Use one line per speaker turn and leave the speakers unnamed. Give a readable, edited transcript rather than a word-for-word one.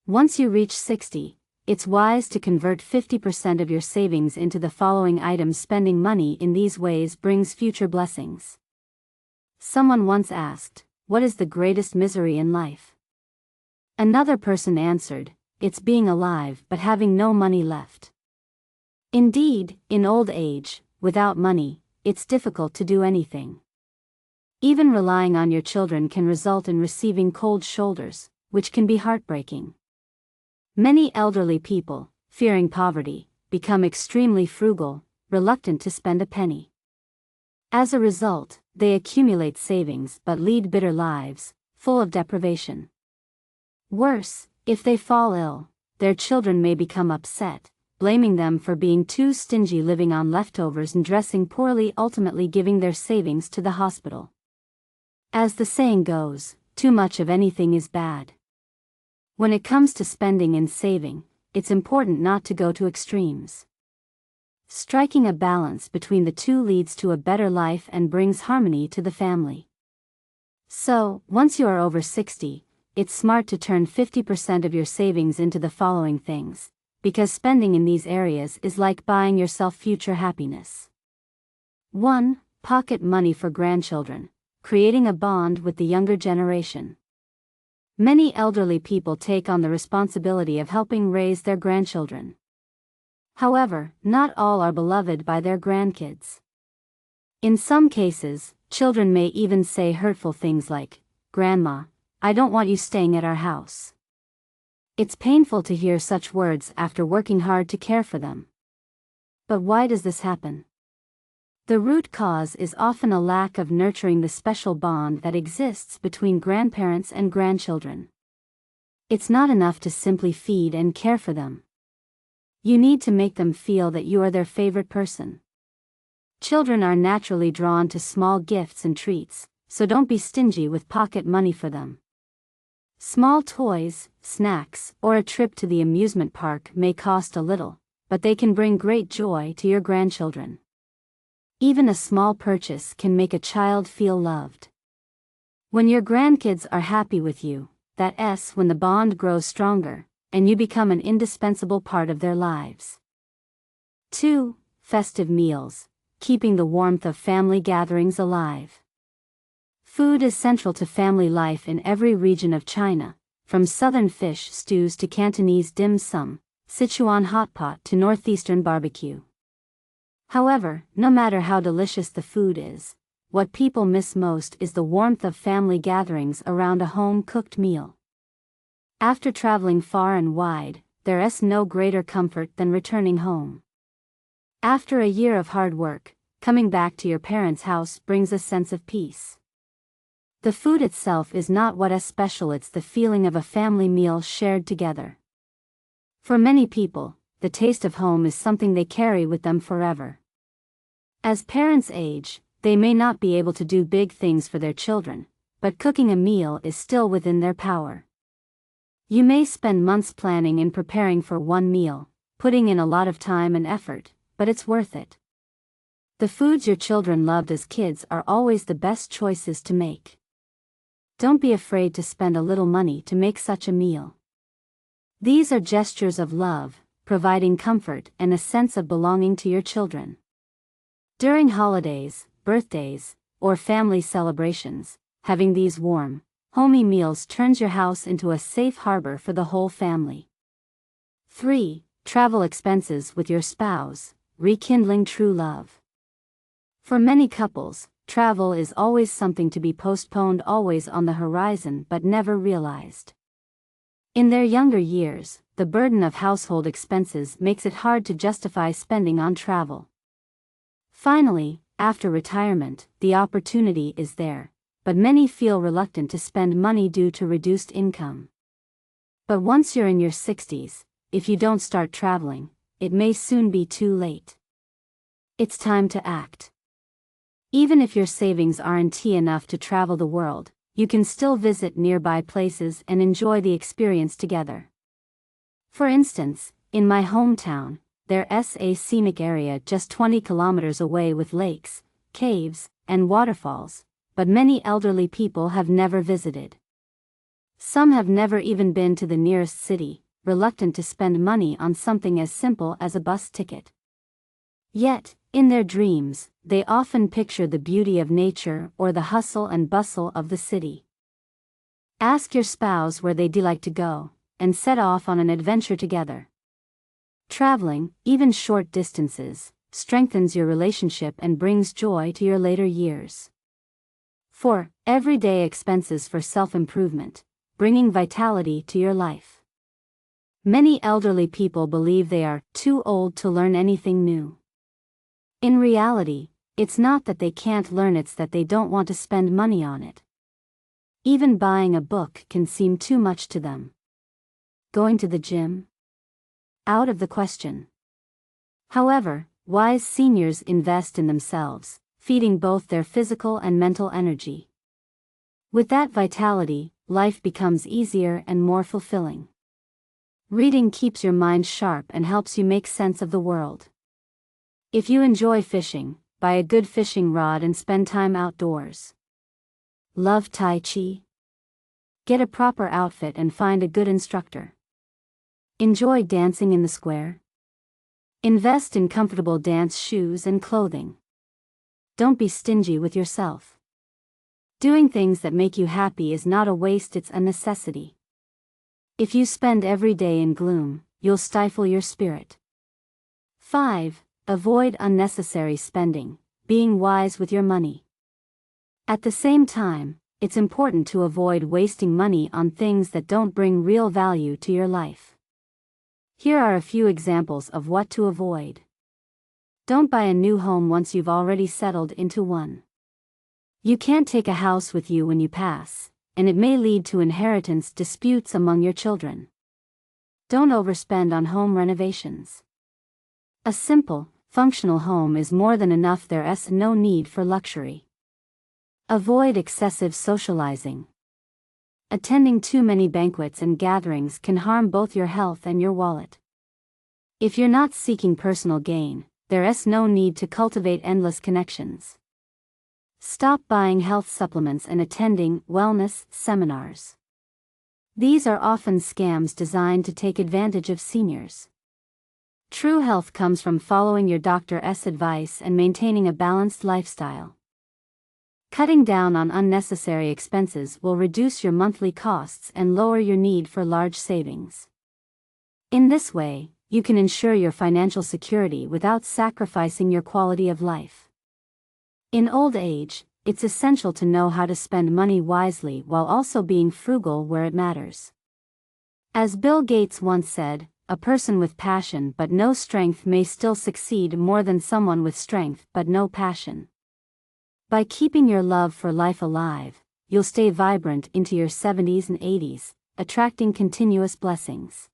Once you reach 60, it's wise to convert 50% of your savings into the following items. Spending money in these ways brings future blessings. Someone once asked, "What is the greatest misery in life?" Another person answered, "It's being alive but having no money left." Indeed, in old age, without money, it's difficult to do anything. Even relying on your children can result in receiving cold shoulders, which can be heartbreaking. Many elderly people, fearing poverty, become extremely frugal, reluctant to spend a penny. As a result, they accumulate savings but lead bitter lives, full of deprivation. Worse, if they fall ill, their children may become upset, blaming them for being too stingy, living on leftovers and dressing poorly, ultimately giving their savings to the hospital. As the saying goes, too much of anything is bad. When it comes to spending and saving, it's important not to go to extremes. Striking a balance between the two leads to a better life and brings harmony to the family. So, once you are over 60, it's smart to turn 50% of your savings into the following things, because spending in these areas is like buying yourself future happiness. 1. Pocket money for grandchildren, creating a bond with the younger generation. Many elderly people take on the responsibility of helping raise their grandchildren. However, not all are beloved by their grandkids. In some cases, children may even say hurtful things like, "Grandma, I don't want you staying at our house." It's painful to hear such words after working hard to care for them. But why does this happen? The root cause is often a lack of nurturing the special bond that exists between grandparents and grandchildren. It's not enough to simply feed and care for them. You need to make them feel that you are their favorite person. Children are naturally drawn to small gifts and treats, so don't be stingy with pocket money for them. Small toys, snacks, or a trip to the amusement park may cost a little, but they can bring great joy to your grandchildren. Even a small purchase can make a child feel loved. When your grandkids are happy with you, that's when the bond grows stronger, and you become an indispensable part of their lives. 2. Festive meals, keeping the warmth of family gatherings alive. Food is central to family life in every region of China, from southern fish stews to Cantonese dim sum, Sichuan hot pot to northeastern barbecue. However, no matter how delicious the food is, what people miss most is the warmth of family gatherings around a home-cooked meal. After traveling far and wide, there's no greater comfort than returning home. After a year of hard work, coming back to your parents' house brings a sense of peace. The food itself is not what's special, it's the feeling of a family meal shared together. For many people, the taste of home is something they carry with them forever. As parents age, they may not be able to do big things for their children, but cooking a meal is still within their power. You may spend months planning and preparing for one meal, putting in a lot of time and effort, but it's worth it. The foods your children loved as kids are always the best choices to make. Don't be afraid to spend a little money to make such a meal. These are gestures of love, providing comfort and a sense of belonging to your children. During holidays, birthdays, or family celebrations, having these warm, homey meals turns your house into a safe harbor for the whole family. 3. Travel expenses with your spouse, rekindling true love. For many couples, travel is always something to be postponed, always on the horizon but never realized. In their younger years, the burden of household expenses makes it hard to justify spending on travel. Finally, after retirement, the opportunity is there, but many feel reluctant to spend money due to reduced income. But once you're in your 60s, if you don't start traveling, it may soon be too late. It's time to act. Even if your savings aren't enough to travel the world, you can still visit nearby places and enjoy the experience together. For instance, in my hometown, there's a scenic area just 20 kilometers away with lakes, caves, and waterfalls, but many elderly people have never visited. Some have never even been to the nearest city, reluctant to spend money on something as simple as a bus ticket. Yet, in their dreams, they often picture the beauty of nature or the hustle and bustle of the city. Ask your spouse where they'd like to go, and set off on an adventure together. Traveling, even short distances, strengthens your relationship and brings joy to your later years. 4. Everyday expenses for self-improvement, bringing vitality to your life. Many elderly people believe they are too old to learn anything new. In reality, it's not that they can't learn, it's that they don't want to spend money on it. Even buying a book can seem too much to them. Going to the gym? Out of the question. However, wise seniors invest in themselves, feeding both their physical and mental energy. With that vitality, life becomes easier and more fulfilling. Reading keeps your mind sharp and helps you make sense of the world. If you enjoy fishing, buy a good fishing rod and spend time outdoors. Love Tai Chi? Get a proper outfit and find a good instructor. Enjoy dancing in the square? Invest in comfortable dance shoes and clothing. Don't be stingy with yourself. Doing things that make you happy is not a waste, it's a necessity. If you spend every day in gloom, you'll stifle your spirit. 5. Avoid unnecessary spending, being wise with your money. At the same time, it's important to avoid wasting money on things that don't bring real value to your life. Here are a few examples of what to avoid. Don't buy a new home once you've already settled into one. You can't take a house with you when you pass, and it may lead to inheritance disputes among your children. Don't overspend on home renovations. A simple, functional home is more than enough, there's no need for luxury. Avoid excessive socializing. Attending too many banquets and gatherings can harm both your health and your wallet. If you're not seeking personal gain, there's no need to cultivate endless connections. Stop buying health supplements and attending wellness seminars. These are often scams designed to take advantage of seniors. True health comes from following your doctor's advice and maintaining a balanced lifestyle. Cutting down on unnecessary expenses will reduce your monthly costs and lower your need for large savings. In this way, you can ensure your financial security without sacrificing your quality of life. In old age, it's essential to know how to spend money wisely while also being frugal where it matters. As Bill Gates once said, a person with passion but no strength may still succeed more than someone with strength but no passion. By keeping your love for life alive, you'll stay vibrant into your 70s and 80s, attracting continuous blessings.